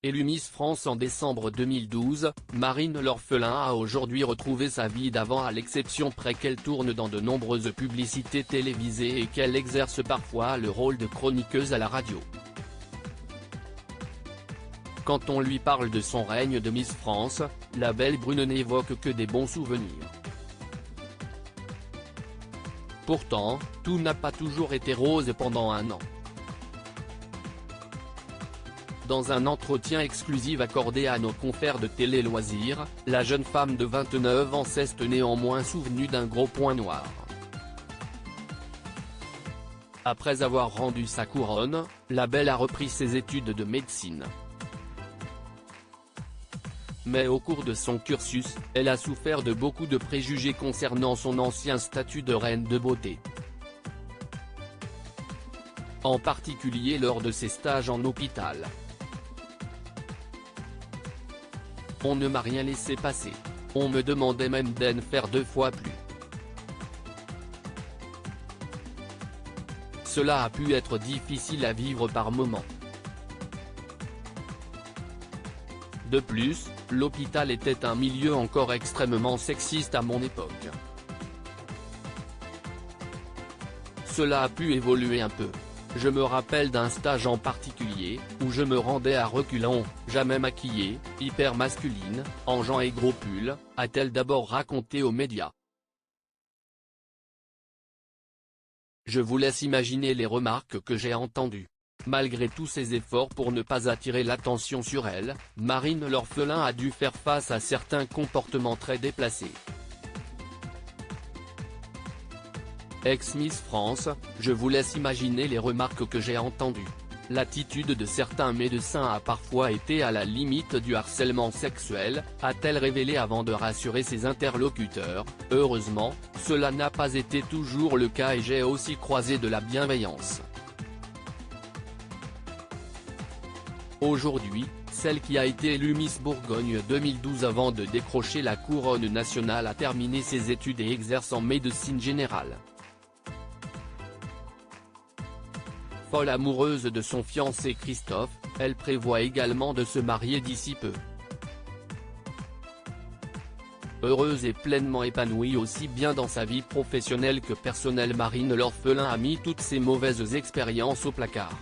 Élue Miss France en décembre 2012, Marine L'Orphelin a aujourd'hui retrouvé sa vie d'avant à l'exception près qu'elle tourne dans de nombreuses publicités télévisées et qu'elle exerce parfois le rôle de chroniqueuse à la radio. Quand on lui parle de son règne de Miss France, la belle brune n'évoque que des bons souvenirs. Pourtant, tout n'a pas toujours été rose pendant un an. Dans un entretien exclusif accordé à nos confrères de Télé Loisirs, la jeune femme de 29 ans s'est néanmoins souvenue d'un gros point noir. Après avoir rendu sa couronne, la belle a repris ses études de médecine. Mais au cours de son cursus, elle a souffert de beaucoup de préjugés concernant son ancien statut de reine de beauté. En particulier lors de ses stages en hôpital. On ne m'a rien laissé passer. On me demandait même d'en faire 2 fois plus. Cela a pu être difficile à vivre par moments. De plus, l'hôpital était un milieu encore extrêmement sexiste à mon époque. Cela a pu évoluer un peu. Je me rappelle d'un stage en particulier, où je me rendais à reculons, jamais maquillée, hyper masculine, en jeans et gros pull, a-t-elle d'abord raconté aux médias. Je vous laisse imaginer les remarques que j'ai entendues. Malgré tous ses efforts pour ne pas attirer l'attention sur elle, Marine L'Orphelin a dû faire face à certains comportements très déplacés. Ex-Miss France, je vous laisse imaginer les remarques que j'ai entendues. L'attitude de certains médecins a parfois été à la limite du harcèlement sexuel, a-t-elle révélé avant de rassurer ses interlocuteurs. Heureusement, cela n'a pas été toujours le cas et j'ai aussi croisé de la bienveillance. Aujourd'hui, celle qui a été élue Miss Bourgogne 2012 avant de décrocher la couronne nationale a terminé ses études et exerce en médecine générale. Folle amoureuse de son fiancé Christophe, elle prévoit également de se marier d'ici peu. Heureuse et pleinement épanouie aussi bien dans sa vie professionnelle que personnelle, Marine L'Orphelin a mis toutes ses mauvaises expériences au placard.